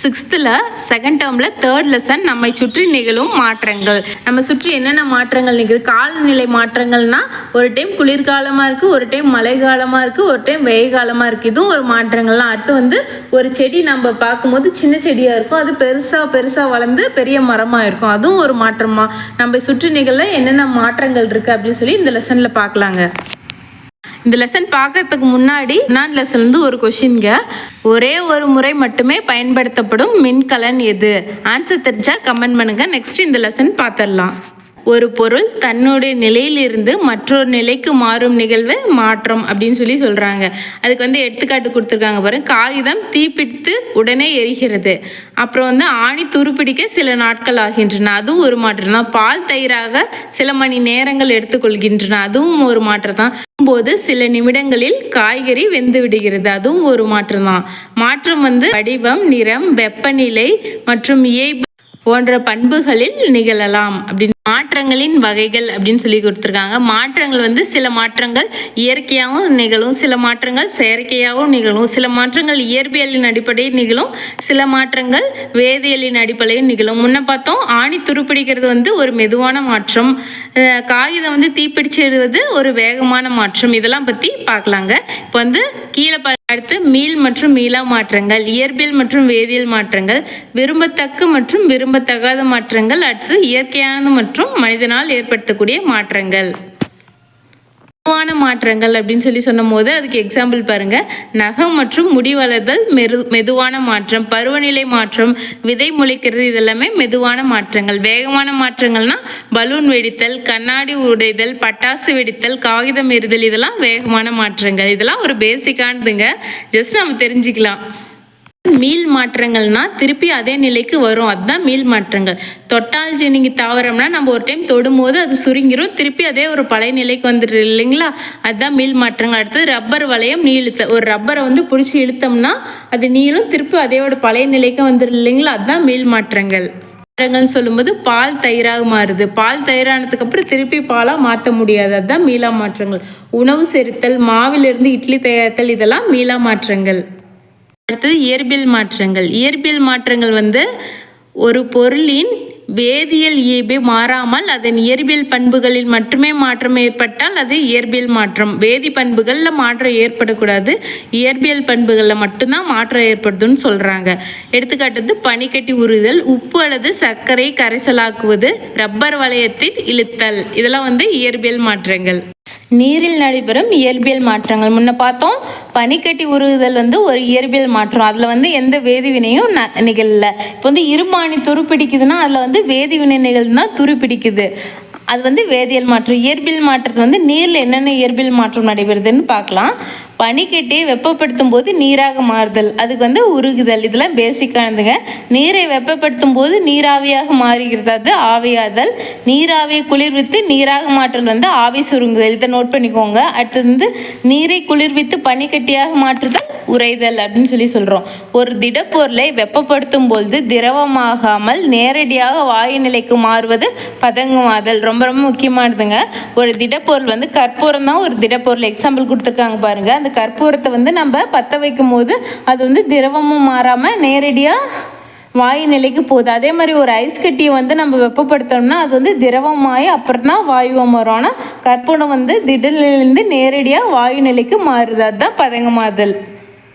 சிக்ஸ்த்தில் second டேர்மில் third lesson நம்மை சுற்றி நிகழும் மாற்றங்கள். நம்ம சுற்றி என்னென்ன மாற்றங்கள் நிகழும்? காலநிலை மாற்றங்கள்னால் ஒரு டைம் குளிர்காலமாக இருக்குது, ஒரு டைம் மழை காலமாக இருக்குது, ஒரு டைம் வெயில் காலமாக இருக்குது. இதுவும் ஒரு மாற்றங்கள்லாம். அடுத்து ஒரு செடி நம்ம பார்க்கும்போது சின்ன செடியாக இருக்கும், அது பெருசாக வளர்ந்து பெரிய மரமாக இருக்கும். அதுவும் ஒரு மாற்றமாக. நம்ம சுற்றி நிகழ என்னென்ன மாற்றங்கள் இருக்குது அப்படின்னு சொல்லி இந்த லெசனில் பார்க்கலாங்க. இந்த லெசன் பார்க்கறதுக்கு முன்னாடி நான் லெசன்லேருந்து ஒரு கொஷின்ங்க. ஒரே ஒரு முறை மட்டுமே பயன்படுத்தப்படும் மின்கலன் எது? ஆன்சர் தெரிஞ்சா கமெண்ட் பண்ணுங்க. நெக்ஸ்ட் இந்த லெசன் பார்த்துடலாம். ஒரு பொருள் தன்னுடைய நிலையிலிருந்து மற்றொரு நிலைக்கு மாறும் நிகழ்வு மாற்றம் அப்படின்னு சொல்லி சொல்கிறாங்க. அதுக்கு எடுத்துக்காட்டு கொடுத்துருக்காங்க பாருங்க. காகிதம் தீப்பிடித்து உடனே எரிகிறது. அப்புறம் ஆணி துருப்பிடிக்க சில நாட்கள் ஆகின்றன, அதுவும் ஒரு மாற்றம் தான். பால் தயிராக சில மணி நேரங்கள் எடுத்துக்கொள்கின்றன, அதுவும் ஒரு மாற்றம் தான். போது சில நிமிடங்களில் காய்கறி வெந்து விடுகிறது, அதுவும் ஒரு மாற்றம் தான். மாற்றம் வடிவம், நிறம், வெப்பநிலை மற்றும் இயல்பு போன்ற பண்புகளில் நிகழலாம். அப்படின்னு மாற்றங்களின் வகைகள் அப்படின்னு சொல்லி கொடுத்துருக்காங்க. மாற்றங்கள் சில மாற்றங்கள் இயற்கையாகவும் நிகழும், சில மாற்றங்கள் செயற்கையாகவும் நிகழும், சில மாற்றங்கள் இயற்பியலின் அடிப்படையில் நிகழும், சில மாற்றங்கள் வேதியியலின் அடிப்படையில் நிகழும். முன்ன பார்த்தோம், ஆணி துருப்பிடிக்கிறது ஒரு மெதுவான மாற்றம், காகிதம் தீப்பிடிச்சிடுவது ஒரு வேகமான மாற்றம். இதெல்லாம் பற்றி பார்க்கலாங்க. இப்போ கீழே அடுத்து மீள் மற்றும் மீளா மாற்றங்கள், இயற்பியல் மற்றும் வேதியியல் மாற்றங்கள், விரும்பத்தக்க மற்றும் விரும்பத்தகாத மாற்றங்கள், அடுத்து இயற்கையானது மற்றும் மனிதனால் ஏற்படுத்தக்கூடிய மாற்றங்கள். மெதுவான மாற்றங்கள் அப்படின்னு சொல்லி சொன்னும் போது அதுக்கு எக்ஸாம்பிள் பாருங்க. நகம் மற்றும் முடி வளர்தல் மெதுவான மாற்றம், பருவநிலை மாற்றம், விதை முளைக்கிறது, இதெல்லாமே மெதுவான மாற்றங்கள். வேகமான மாற்றங்கள்னா பலூன் வெடித்தல், கண்ணாடி உடைதல், பட்டாசு வெடித்தல், காகிதம் எறிதல், இதெல்லாம் வேகமான மாற்றங்கள். இதெல்லாம் ஒரு பேசிக்கானதுங்க, ஜஸ்ட் நம்ம தெரிஞ்சுக்கலாம். மீள் மாற்றங்கள்னா திருப்பி அதே நிலைக்கு வரும், அதுதான் மீள் மாற்றங்கள். தொட்டால்ஜெனிக் தாவரம்னா நம்ம ஒரு டைம் தொடும்போது அது சுருங்கிரும், திருப்பி அதே ஒரு பழைய நிலைக்கு வந்துடுது இல்லைங்களா, அதுதான் மீள் மாற்றங்கள். அடுத்து ரப்பர் வளையம் நீளுத்த, ஒரு ரப்பரை பிடிச்சி இழுத்தோம்னா அது நீளும், திருப்பி அதேயோட பழைய நிலைக்கு வந்துடுது இல்லைங்களா, அதுதான் மீள் மாற்றங்கள். மாற்றங்கள்னு சொல்லும்போது பால் தயிராக மாறுது, பால் தயிரானதுக்கு அப்புறம் திருப்பி பாலாக மாற்ற முடியாது, அதுதான் மீளா மாற்றங்கள். உணவு செரித்தல், மாவிலிருந்து இட்லி தயாரித்தல், இதெல்லாம் மீளா மாற்றங்கள். அடுத்தது இயற்பியல் மாற்றங்கள். இயற்பியல் மாற்றங்கள் ஒரு பொருளின் வேதியியல் இயல்பு மாறாமல் அதன் இயற்பியல் பண்புகளில் மட்டுமே மாற்றம் ஏற்பட்டால் அது இயற்பியல் மாற்றம். வேதி பண்புகளில் மாற்றம் ஏற்படக்கூடாது, இயற்பியல் பண்புகளில் மட்டும்தான் மாற்றம் ஏற்படுதுன்னு சொல்கிறாங்க. எடுத்துக்காட்டுது பனிக்கட்டி உருகுதல், உப்பு அல்லது சர்க்கரை கரைசலாக்குவது, ரப்பர் வளையத்தில் இழுத்தல், இதெல்லாம் இயற்பியல் மாற்றங்கள். நீரில் நடைபெறும் இயற்பியல் மாற்றங்கள். முன்ன பார்த்தோம், பனிக்கட்டி உருகுதல் ஒரு இயற்பியல் மாற்றம், அதில் எந்த வேதிவினையும் நிகழல. இப்போ இருமானி துருப்பிடிக்குதுன்னா அதில் வேதிவினை நிகழ்னா துருப்பிடிக்குது, அது வேதியியல் மாற்றம். இயற்பியல் மாற்றத்தை நீரில் என்னென்ன இயற்பியல் மாற்றம் நடைபெறுதுன்னு பார்க்கலாம். பனிக்கட்டியை வெப்பப்படுத்தும் போது நீராக மாறுதல், அதுக்கு உருகுதல், இதெல்லாம் பேசிக்கானதுங்க. நீரை வெப்பப்படுத்தும் போது நீராவியாக மாறுகிறது, அது ஆவியாதல். நீராவியை குளிர்வித்து நீராக மாற்றல் ஆவி சுருங்குதல், இதை நோட் பண்ணிக்கோங்க. அடுத்தது நீரை குளிர்வித்து பனிக்கட்டியாக மாற்றுதல் உறைதல் அப்படின்னு சொல்லி சொல்கிறோம். ஒரு திடப்பொருளை வெப்பப்படுத்தும் பொழுது திரவமாகாமல் நேரடியாக வாயு நிலைக்கு மாறுவது பதங்குமாதல். ரொம்ப ரொம்ப முக்கியமானதுங்க. ஒரு திடப்பொருள் கற்பூரம் தான் ஒரு திடப்பொருள், எக்ஸாம்பிள் கொடுத்துருக்காங்க பாருங்க. அந்த கற்பூரத்தை நம்ம பற்ற வைக்கும் போது அது திரவமும் மாறாமல் நேரடியாக வாயு நிலைக்கு போகுது. அதே மாதிரி ஒரு ஐஸ் கட்டியை நம்ம வெப்பப்படுத்தோம்னா அது திரவமாயி அப்புறம் தான் வாயுவம் வரும். ஆனால் கற்பூரம் திடலிலிருந்து நேரடியாக வாயு நிலைக்கு மாறுது, அதுதான் பதங்கமாதல்.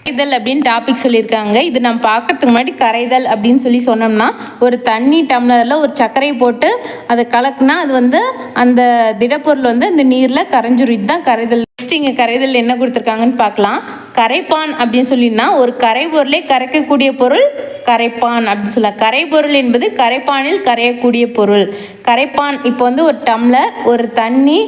கரைதல் அப்படின்னு டாபிக் சொல்லியிருக்காங்க. இது நம்ம பார்க்கறதுக்கு முன்னாடி கரைதல் அப்படின்னு சொல்லி சொன்னோம்னா, ஒரு தண்ணி டம்ளரில் ஒரு சர்க்கரை போட்டு அதை கலக்குனா அது அந்த திடப்பொருள் அந்த நீரில் கரைஞ்சிரும், இதுதான் கரைதல். நெக்ஸ்ட் இங்கே கரைதல் என்ன கொடுத்துருக்காங்கன்னு பார்க்கலாம். கரைப்பான் அப்படின்னு சொல்லினா ஒரு கரைபொருளை கரைக்கக்கூடிய பொருள் கரைப்பான் அப்படின்னு சொல்லலாம். கரைபொருள் என்பது கரைப்பானில் கரையக்கூடிய பொருள். கரைப்பான் இப்போ ஒரு டம்ளர், ஒரு தண்ணி,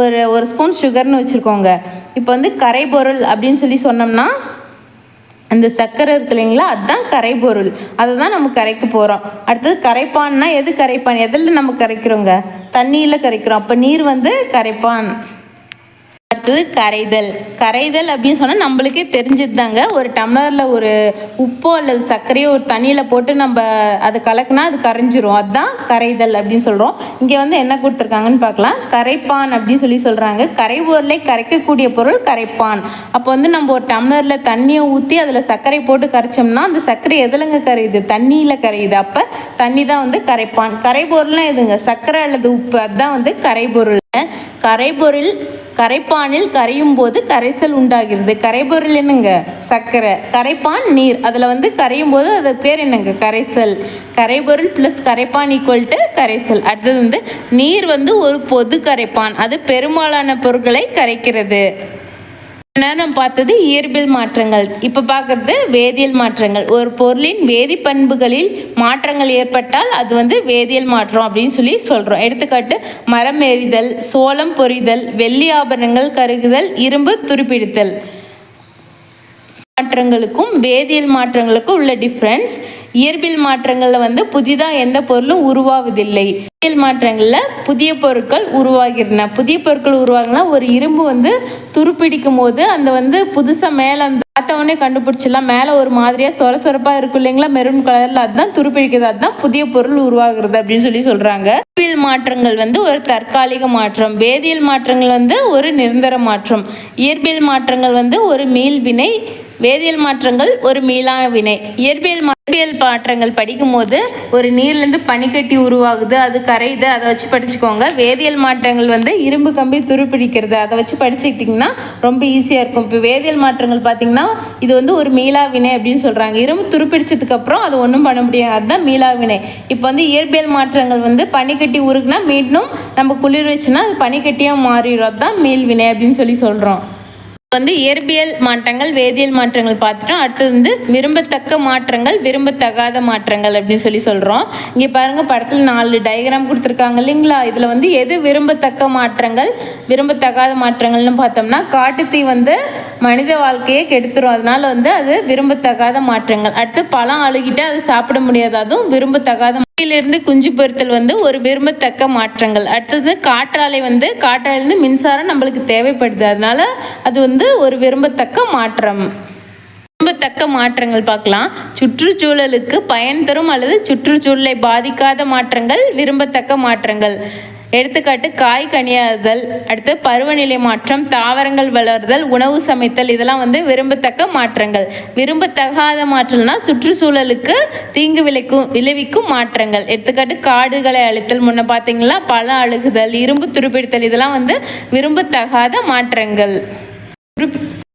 ஒரு ஸ்பூன் சுகர்னு வச்சுருக்கோங்க. இப்போ கரைபொருள் அப்படின்னு சொல்லி சொன்னோம்னா அந்த சர்க்கரை இருக்கு இல்லைங்களா, அதுதான் கரைபொருள், அதை தான் நம்ம கரைக்க போகிறோம். அடுத்தது கரைப்பான்னா எது கரைப்பான், எதில் நம்ம கரைக்கிறோங்க, தண்ணியில் கரைக்கிறோம், அப்போ நீர் கரைப்பான். அடுத்து அடுத்தது கரைதல். கரைதல் அப்படின்னு சொன்னால் நம்மளுக்கே தெரிஞ்சது தாங்க. ஒரு டம்ளரில் ஒரு உப்போ அல்லது சர்க்கரையோ ஒரு தண்ணியில் போட்டு நம்ம அதை கலக்குனா அது கரைஞ்சிரும். அதுதான் கரைதல் அப்படின்னு சொல்கிறோம். இங்கே வந்து என்ன கொடுத்துருக்காங்கன்னு பார்க்கலாம். கரைப்பான் அப்படின்னு சொல்கிறாங்க. கரைபொருளை கரைக்கக்கூடிய பொருள் கரைப்பான். அப்போ வந்து நம்ம ஒரு டம்ளரில் தண்ணியை ஊற்றி அதில் சர்க்கரை போட்டு கரைச்சோம்னா அந்த சர்க்கரை எதுலங்க கரையுது? தண்ணியில் கரையுது. அப்போ தண்ணி தான் வந்து கரைப்பான். கரைபொருள்லாம் எதுங்க? சர்க்கரை அல்லது உப்பு. அதுதான் வந்து கரைபொருள். கரைபொருள் கரைப்பானில் கரையும் போது கரைசல் உண்டாகிறது. கரைபொருள் என்னங்க? சர்க்கரை. கரைப்பான் நீர். அதில் வந்து கரையும் போது அது பேர் என்னங்க? கரைசல். கரைபொருள் ப்ளஸ் கரைப்பான் ஈக்குவல் டு கரைசல். அடுத்தது வந்து நீர் வந்து ஒரு பொது கரைப்பான். அது பெரும்பாலான பொருட்களை கரைக்கிறது. நம்ம பார்த்தது இயற்பியல் மாற்றங்கள். இப்போ பார்க்குறது வேதியியல் மாற்றங்கள். ஒரு பொருளின் வேதிப்பண்புகளில் மாற்றங்கள் ஏற்பட்டால் அது வந்து வேதியியல் மாற்றம் அப்படின்னு சொல்கிறோம். எடுத்துக்காட்டு மரம் எறிதல், சோளம் பொரிதல், வெள்ளி ஆபரணங்கள் கருகுதல், இரும்பு துருப்பிடித்தல். மாற்றங்களுக்கும் வேதியியல் மாற்றங்களுக்கும் உள்ள டிஃப்ரென்ஸ். இயற்பியல் மாற்றங்களில் வந்து புதிதாக எந்த பொருளும் உருவாவதில்லை. இயற்பியல் மாற்றங்களில் புதிய பொருட்கள் உருவாகின்றன. புதிய பொருட்கள் உருவாகினா ஒரு இரும்பு வந்து துருப்பிடிக்கும் போது அந்த வந்து புதுசாக மேலே அந்த பார்த்தவொடனே கண்டுபிடிச்சிடலாம். மேலே ஒரு மாதிரியாக சொரசொரப்பாக இருக்கும் இல்லைங்களா, மெரூன் கலரில், அதுதான் துருப்பிடிக்கிறது. அதுதான் புதிய பொருள் உருவாகிறது அப்படின்னு சொல்கிறாங்க. இயற்பியல் மாற்றங்கள் வந்து ஒரு தற்காலிக மாற்றம். வேதியியல் மாற்றங்கள் வந்து ஒரு நிரந்தர மாற்றம். இயற்பியல் மாற்றங்கள் வந்து ஒரு மீள்வினை. வேதியியல் மாற்றங்கள் ஒரு மீளா வினை. இயற்பியல் மாற்றங்கள் படிக்கும் போது ஒரு நீர்லேருந்து பனிக்கட்டி உருவாகுது, அது கரையுது, அதை வச்சு படிச்சுக்கோங்க. வேதியியல் மாற்றங்கள் வந்து இரும்பு கம்பி துருப்பிடிக்கிறது, அதை வச்சு படிச்சுக்கிட்டிங்கன்னா ரொம்ப ஈஸியாக இருக்கும். இப்போ வேதியியல் மாற்றங்கள் பார்த்திங்கன்னா இது வந்து ஒரு மீளா வினை அப்படின்னு சொல்கிறாங்க. இரும்பு துருப்பிடிச்சதுக்கப்புறம் அது ஒன்றும் பண்ண முடியாது, அதுதான் மீளா வினை. இப்போ வந்து இயற்பியல் மாற்றங்கள் வந்து பனிக்கட்டி உருகுனா மீண்டும் நம்ம குளிர் வச்சுன்னா அது பனிக்கட்டியாக மாறிடும், அதுதான் மீள்வினை அப்படின்னு சொல்கிறோம். வந்து இயற்பியல் மாற்றங்கள் வேதியியல் மாற்றங்கள் பார்த்துட்டோம். அடுத்தது வந்து விரும்பத்தக்க மாற்றங்கள் விரும்பத்தகாத மாற்றங்கள் அப்படின்னு சொல்கிறோம். இங்கே பாருங்கள், படத்தில் 4 டயக்ராம் கொடுத்துருக்காங்க இல்லைங்களா. இதில் வந்து எது விரும்பத்தக்க மாற்றங்கள் விரும்பத்தகாத மாற்றங்கள்னு பார்த்தோம்னா காட்டுத்தீ வந்து மனித வாழ்க்கையை கெடுத்துரும், அதனால வந்து அது விரும்பத்தகாத மாற்றங்கள். அடுத்து பழம் அழுகிட்டு அது சாப்பிட முடியாது, அதுவும் விரும்பத்தகாத. இருந்து குஞ்சு பொறுத்தல் வந்து ஒரு விரும்பத்தக்க மாற்றங்கள். அடுத்தது காற்றாலையிலிருந்து மின்சாரம் நம்மளுக்கு தேவைப்படுது, அதனால அது வந்து ஒரு விரும்பத்தக்க மாற்றம். விரும்பத்தக்க மாற்றங்கள் பார்க்கலாம். சுற்றுச்சூழலுக்கு பயன் தரும் அல்லது சுற்றுச்சூழலை பாதிக்காத மாற்றங்கள் விரும்பத்தக்க மாற்றங்கள். எடுத்துக்காட்டு காய் கனியாதல், அடுத்து பருவநிலை மாற்றம், தாவரங்கள் வளர்தல், உணவு சமைத்தல், இதெல்லாம் வந்து விரும்பத்தக்க மாற்றங்கள். விரும்பத்தகாத மாற்றம்னா சுற்றுச்சூழலுக்கு தீங்கு விளைவிக்கும் மாற்றங்கள். எடுத்துக்காட்டு காடுகளை அழித்தல், முன்ன பார்த்தீங்களா, பழம் அழுகுதல், இரும்பு துருப்பிடித்தல், இதெல்லாம் வந்து விரும்பத்தகாத மாற்றங்கள்.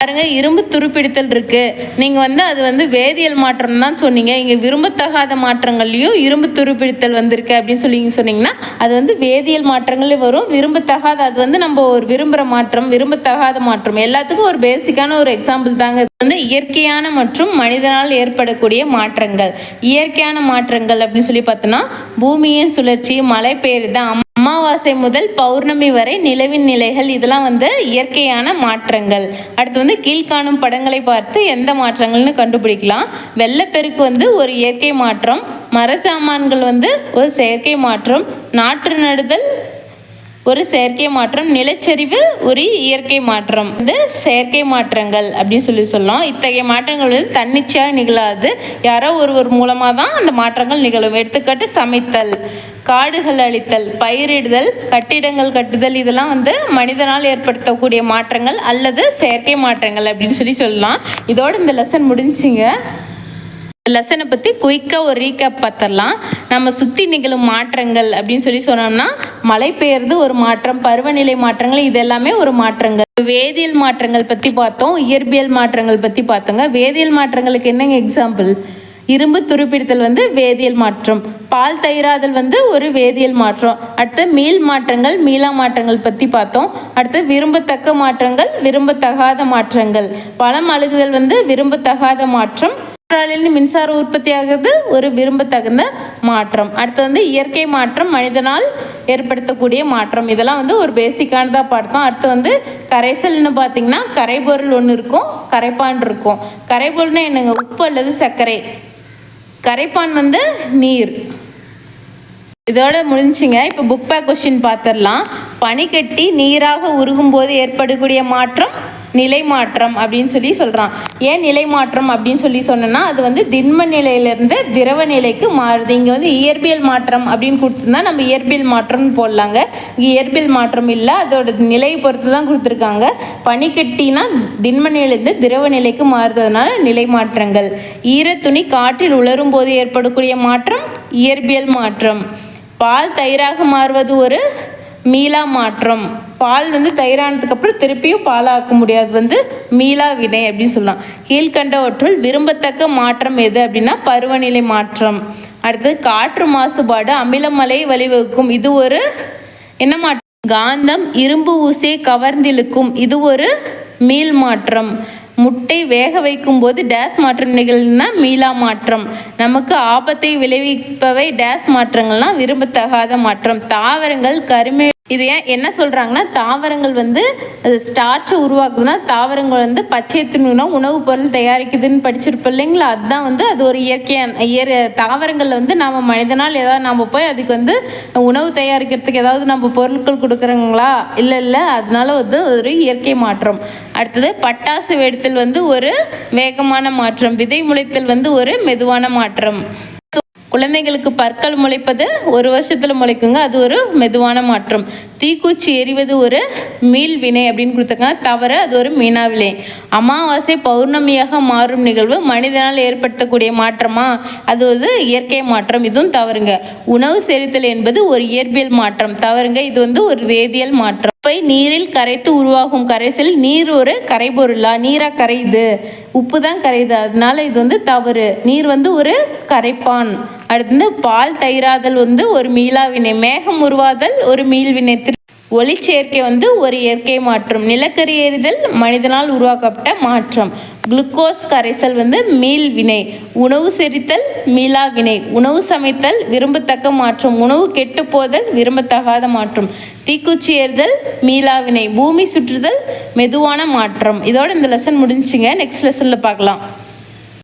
பாருங்க, இரும்பு துருப்பிடித்தல் இருக்கு, நீங்க வந்து அது வந்து வேதியியல் மாற்றம் தான் சொன்னீங்க, இங்க விரும்பத்தகாத மாற்றங்கள்லயும் இரும்பு துருப்பிடித்தல் வந்திருக்கு அப்படின்னு சொன்னீங்கன்னா அது வந்து வேதியியல் மாற்றங்களே வரும். விரும்பத்தகாத அது வந்து நம்ம ஒரு விரும்புகிற மாற்றம், விரும்பத்தகாத மாற்றம். எல்லாத்துக்கும் ஒரு பேசிக்கான ஒரு எக்ஸாம்பிள் தாங்க. வந்து இயற்கையான மற்றும் மனிதனால் ஏற்படக்கூடிய மாற்றங்கள். இயற்கையான மாற்றங்கள் அப்படின்னு பார்த்தோம்னா பூமியின் சுழற்சி, மழை பெய்யுறது, அமாவாசை முதல் பௌர்ணமி வரை நிலவின் நிலைகள், இதெல்லாம் வந்து இயற்கையான மாற்றங்கள். அடுத்து வந்து கீழ்காணும் படங்களை பார்த்து எந்த மாற்றங்கள்னு கண்டுபிடிக்கலாம். வெள்ளப்பெருக்கு வந்து ஒரு இயற்கை மாற்றம், மரச்சாமான்கள் வந்து ஒரு செயற்கை மாற்றம், நாற்று நடுதல் ஒரு செயற்கை மாற்றம், நிலச்சரிவு ஒரு இயற்கை மாற்றம். வந்து செயற்கை மாற்றங்கள் அப்படின்னு சொல்லலாம். இத்தகைய மாற்றங்கள் வந்து தன்னிச்சையாக நிகழாது, யாரோ ஒருவர் மூலமாக தான் அந்த மாற்றங்கள் நிகழும். எடுத்துக்காட்டு சமைத்தல், காடுகள் அழித்தல், பயிரிடுதல், கட்டிடங்கள் கட்டுதல், இதெல்லாம் வந்து மனிதனால் ஏற்படுத்தக்கூடிய மாற்றங்கள் அல்லது செயற்கை மாற்றங்கள் அப்படின்னு சொல்லலாம். இதோடு இந்த லெசன் முடிஞ்சுங்க. லெசனை பற்றி குயிக்காக ஒரு ரீகேப் பார்த்துடலாம். நம்ம சுற்றி நிகழும் மாற்றங்கள் அப்படின்னு சொன்னோம்னா மழை பெய்யறது ஒரு மாற்றம், பருவநிலை மாற்றங்கள், இது எல்லாமே ஒரு மாற்றங்கள். வேதியியல் மாற்றங்கள் பற்றி பார்த்தோம், இயற்பியல் மாற்றங்கள் பற்றி பார்த்தோங்க. வேதியியல் மாற்றங்களுக்கு என்னங்க எக்ஸாம்பிள்? இரும்பு துருப்பிடித்தல் வந்து வேதியியல் மாற்றம், பால் தயிராதல் வந்து ஒரு வேதியியல் மாற்றம். அடுத்து மீள் மாற்றங்கள், மீளா மாற்றங்கள் பற்றி பார்த்தோம். அடுத்து விரும்பத்தக்க மாற்றங்கள், விரும்பத்தகாத மாற்றங்கள். பழம் அழுகுதல் வந்து விரும்பத்தகாத மாற்றம், மின்சார உற்பத்தி ஆகிறது ஒரு விரும்பத்தகுந்த மாற்றம். அடுத்து வந்து இயற்கை மாற்றம், மனிதனால் ஏற்படுத்தக்கூடிய மாற்றம். இதெல்லாம் வந்து ஒரு பேசிக்கானதாக பார்த்தோம். அடுத்து வந்து கரைசல்னு பார்த்தீங்கன்னா கரைபொருள் ஒன்று இருக்கும், கரைப்பான் இருக்கும். கரைபொருள்னா என்னங்க? உப்பு அல்லது சர்க்கரை. கரைப்பான் வந்து நீர். இதோட முடிஞ்சுங்க. இப்போ புக் பேக் கொஸ்டின் பார்த்துடலாம். பனிக்கட்டி நீராக உருகும் போது ஏற்படக்கூடிய மாற்றம் நிலை மாற்றம் அப்படின்னு சொல்லி சொல்கிறான். ஏன் நிலை மாற்றம் அப்படின்னு சொல்லி சொன்னோன்னா அது வந்து திண்ம நிலையிலேருந்து திரவ நிலைக்கு மாறுது. இங்கே வந்து இயற்பியல் மாற்றம் அப்படின்னு கொடுத்துருந்தா நம்ம இயற்பியல் மாற்றம்னு போடலாங்க. இங்கே இயற்பியல் மாற்றம் இல்லை, அதோட நிலையை பொறுத்து தான் கொடுத்துருக்காங்க. பனிக்கட்டினா திண்ம நிலையிலேருந்து திரவ நிலைக்கு மாறுறதுனால நிலை மாற்றங்கள். ஈரத்துணி காற்றில் உலரும் போது ஏற்படக்கூடிய மாற்றம் இயற்பியல் மாற்றம். பால் தயிராக மாறுவது ஒரு மீளா மாற்றம். பால் வந்து தயிரானதுக்கு அப்புறம் திருப்பியும் பாலாக்க முடியாது, வந்து மீளா வினை அப்படின்னு சொல்லலாம். கீழ்கண்டவற்றுள் விரும்பத்தக்க மாற்றம் எது அப்படின்னா பருவநிலை மாற்றம். அடுத்தது காற்று மாசுபாடு அமிலமலை வழிவகுக்கும், இது ஒரு என்ன மாற்றம்? காந்தம் இரும்பு ஊசியை கவர்ந்திழுக்கும், இது ஒரு மீள் மாற்றம். முட்டை வேக வைக்கும் போது டேஸ் மாற்றம் நிகழ்னா மீளா மாற்றம். நமக்கு ஆபத்தை விளைவிப்பவை டேஸ் மாற்றங்கள்னா விரும்பத்தகாத மாற்றம். தாவரங்கள் கருமை, இது ஏன் என்ன சொல்கிறாங்கன்னா தாவரங்கள் வந்து அது ஸ்டார்ச்சை உருவாக்குதுன்னா தாவரங்கள் வந்து பச்சையத்தின் உணவுப் பொருள் தயாரிக்குதுன்னு படிச்சிருப்போம் இல்லைங்களா. அதுதான் வந்து அது ஒரு இயற்கையான தாவரங்கள் வந்து நாம் மனிதனால் ஏதாவது நாம் போய் அதுக்கு வந்து உணவு தயாரிக்கிறதுக்கு ஏதாவது நம்ம பொருட்கள் கொடுக்குறோங்களா? இல்லை, அதனால வந்து ஒரு இயற்கை மாற்றம். அடுத்தது பட்டாசு வெடித்தல் வந்து ஒரு வேகமான மாற்றம். விதை முளைத்தல் வந்து ஒரு மெதுவான மாற்றம். குழந்தைகளுக்கு பற்கள் முளைப்பது ஒரு வருஷத்தில் முளைக்குங்க, அது ஒரு மெதுவான மாற்றம். தீக்குச்சி எறிவது ஒரு மீள் வினை அப்படின்னு கொடுத்துருக்காங்க, தவிர அது ஒரு மீனா வினை. அமாவாசை பௌர்ணமியாக மாறும் நிகழ்வு மனிதனால் ஏற்படுத்தக்கூடிய மாற்றமா? அது ஒரு இயற்கை மாற்றம், இதுவும் தவறுங்க. உணவு செரித்தல் என்பது ஒரு இயற்பியல் மாற்றம், தவறுங்க, இது வந்து ஒரு வேதியியல் மாற்றம். உப்பை நீரில் கரைத்து உருவாகும் கரைசல். நீர் ஒரு கரைபொருளா? நீராக கரையுது, உப்பு தான் கரையுது, அதனால இது வந்து தவறு. நீர் வந்து ஒரு கரைப்பான். அடுத்து பால் தயிராதல் வந்து ஒரு மீளாவினை. மேகம் உருவாதல் ஒரு மீள்வினை. ஒளிச்சேர்க்கை வந்து ஒரு இயற்கை மாற்றம். நிலக்கரி எறிதல் மனிதனால் உருவாக்கப்பட்ட மாற்றம். குளுக்கோஸ் கரைசல் வந்து மீள் வினை. உணவு செரித்தல் மீளா வினை. உணவு சமைத்தல் விரும்பத்தக்க மாற்றம். உணவு கெட்டு போதல் விரும்பத்தகாத மாற்றம். தீக்குச்சி எறிதல் மீளா வினை. பூமி சுற்றுதல் மெதுவான மாற்றம். இதோட இந்த லெசன் முடிஞ்சுங்க. நெக்ஸ்ட் லெசனில் பார்க்கலாம்.